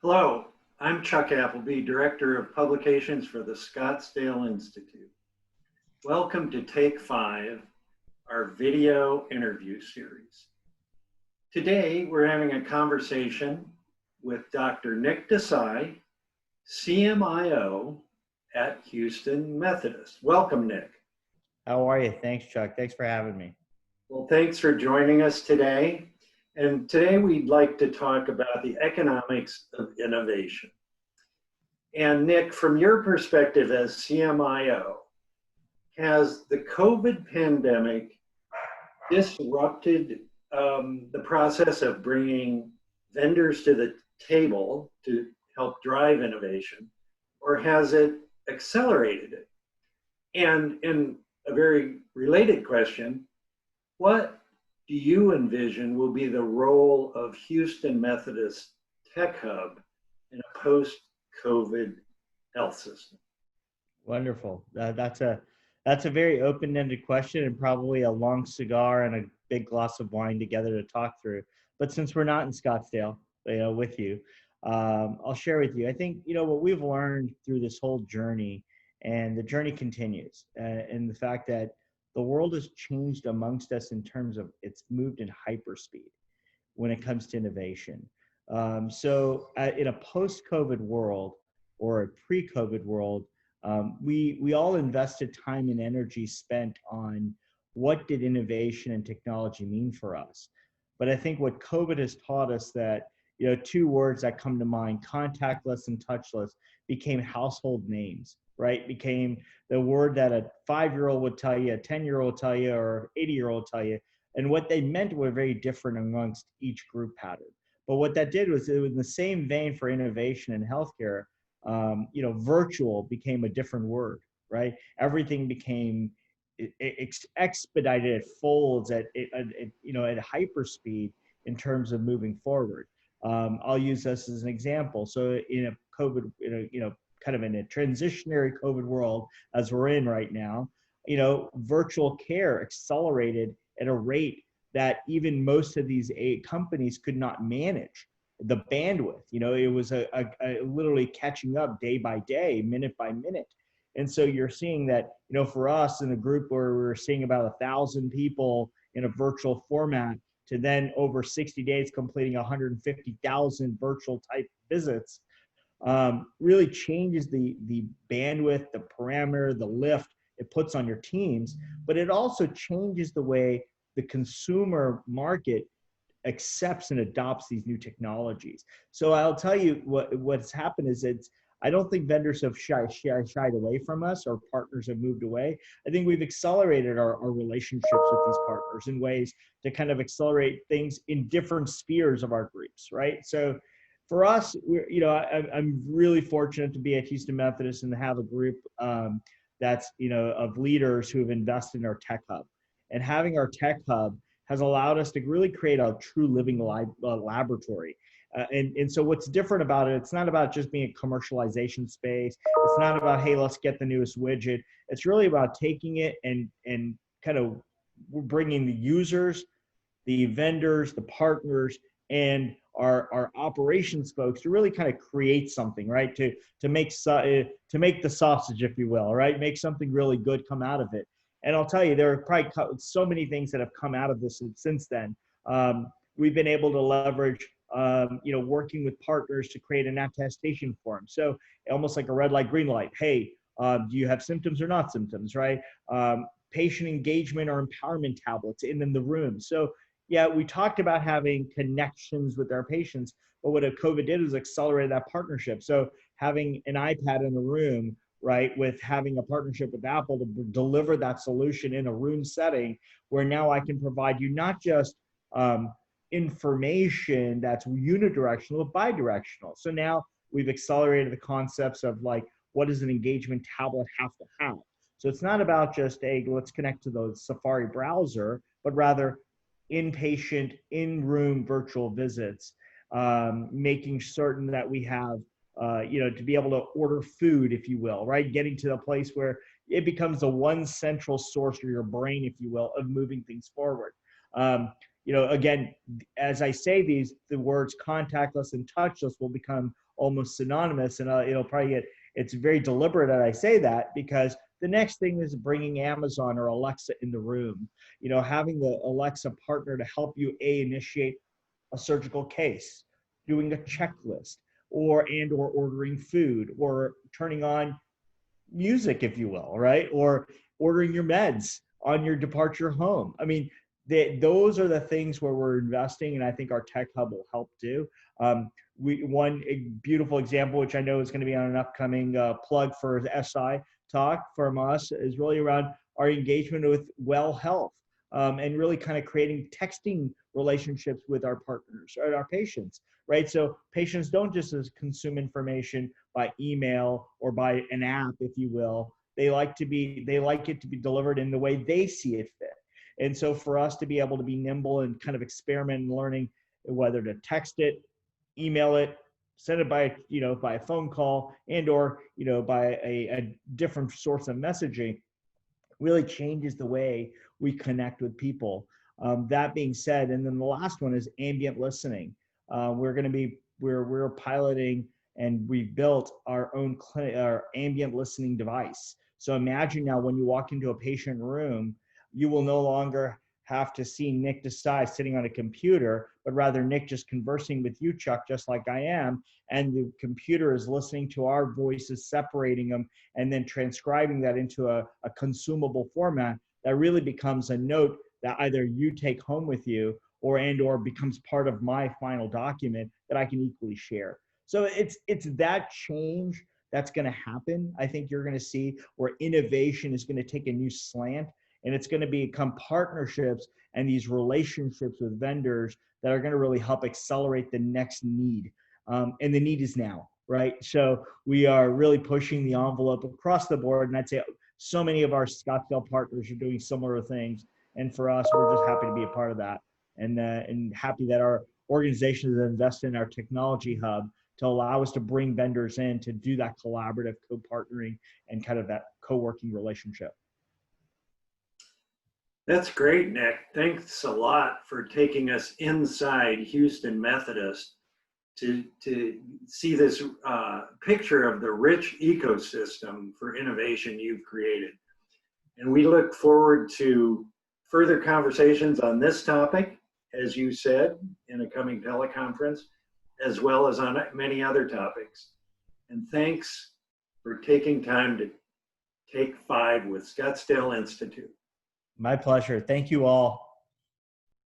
Hello, I'm Chuck Appleby, Director of Publications for the Scottsdale Institute. Welcome to Take 5, our video interview series. Today, we're having a conversation with Dr. Nick Desai, CMIO at Houston Methodist. Welcome, Nick. How are you? Thanks, Chuck. Thanks for having me. Well, thanks for joining us today. And today we'd like to talk about the economics of innovation. And Nick, from your perspective as CMIO, has the COVID pandemic disrupted the process of bringing vendors to the table to help drive innovation, or has it accelerated it? And in a very related question, what do you envision will be the role of Houston Methodist Tech Hub in a post-COVID health system? Wonderful. That's a very open-ended question and probably a long cigar and a big glass of wine together to talk through. But since we're not in Scottsdale, with you, I'll share with you. I think what we've learned through this whole journey, and the journey continues, and the fact that the world has changed amongst us in terms of it's moved in hyperspeed when it comes to innovation. In a post-COVID world or a pre-COVID world, we all invested time and energy spent on what did innovation and technology mean for us. But I think what COVID has taught us that, two words that come to mind, contactless and touchless, became household names, right? Became the word that a 5-year-old would tell you, a 10-year-old would tell you, or 80-year-old tell you. And what they meant were very different amongst each group pattern. But what that did was, it was in the same vein for innovation in healthcare. Virtual became a different word, right? Everything became expedited, it folds at hyperspeed in terms of moving forward. I'll use this as an example. So in a COVID, kind of in a transitionary COVID world as we're in right now, virtual care accelerated at a rate that even most of these companies could not manage the bandwidth. It was a literally catching up day by day, minute by minute. And so you're seeing that, for us in a group where we were seeing about 1,000 people in a virtual format, to then over 60 days completing 150,000 virtual type visits, really changes the bandwidth, the parameter, the lift it puts on your teams. But it also changes the way the consumer market accepts and adopts these new technologies. So I'll tell you what's happened is I don't think vendors have shied away from us, or partners have moved away. I think we've accelerated our relationships with these partners in ways to kind of accelerate things in different spheres of our groups, right? So for us, I'm really fortunate to be at Houston Methodist and to have a group that's, of leaders who have invested in our tech hub. And having our tech hub has allowed us to really create a true living laboratory. And so what's different about it, it's not about just being a commercialization space. It's not about, hey, let's get the newest widget. It's really about taking it and kind of bringing the users, the vendors, the partners, and our operations folks to really kind of create something, right? To make the sausage, if you will, right? Make something really good come out of it. And I'll tell you, there are probably so many things that have come out of this since then. We've been able to leverage, working with partners to create an attestation form. So almost like a red light, green light. Hey, do you have symptoms or not symptoms, right? Patient engagement or empowerment tablets in the room. So yeah, we talked about having connections with our patients, but what COVID did was accelerate that partnership. So having an iPad in the room, right, with having a partnership with Apple to deliver that solution in a room setting, where now I can provide you not just information that's unidirectional, but bidirectional. So now we've accelerated the concepts of like, what does an engagement tablet have to have? So it's not about just, hey, let's connect to the Safari browser, but rather inpatient, in-room virtual visits, making certain that we have to be able to order food, if you will, right? Getting to the place where it becomes the one central source for your brain, if you will, of moving things forward. Again, as I say the words contactless and touchless will become almost synonymous. And it'll probably get, it's very deliberate that I say that, because the next thing is bringing Amazon or Alexa in the room, having the Alexa partner to help you initiate a surgical case, doing a checklist, or ordering food, or turning on music, if you will, right? Or ordering your meds on your departure home. I mean, those are the things where we're investing, and I think our tech hub will help do. One beautiful example, which I know is going to be on an upcoming plug for SI talk from us, is really around our engagement with well health, and really kind of creating texting relationships with our partners and our patients, right? So patients don't just consume information by email or by an app, if you will. They like it to be delivered in the way they see it fit. And so for us to be able to be nimble and kind of experiment and learning whether to text it, email it, send it by a phone call, and or by a different source of messaging, really changes the way we connect with people. That being said, and then the last one is ambient listening. We're piloting, and we built our own our ambient listening device. So imagine now, when you walk into a patient room, you will no longer have to see Nick Desai sitting on a computer, but rather Nick just conversing with you, Chuck, just like I am. And the computer is listening to our voices, separating them, and then transcribing that into a consumable format that really becomes a note that either you take home with you, or becomes part of my final document that I can equally share. So it's that change that's going to happen. I think you're going to see where innovation is going to take a new slant, and it's going to become partnerships and these relationships with vendors that are going to really help accelerate the next need. And the need is now, right? So we are really pushing the envelope across the board. And I'd say so many of our Scottsdale partners are doing similar things. And for us, we're just happy to be a part of that, and happy that our organization has invested in our technology hub to allow us to bring vendors in to do that collaborative co-partnering and kind of that co-working relationship. That's great, Nick. Thanks a lot for taking us inside Houston Methodist to see this picture of the rich ecosystem for innovation you've created. And we look forward to further conversations on this topic, as you said, in a coming teleconference, as well as on many other topics. And thanks for taking time to take 5 with Scottsdale Institute. My pleasure. Thank you all.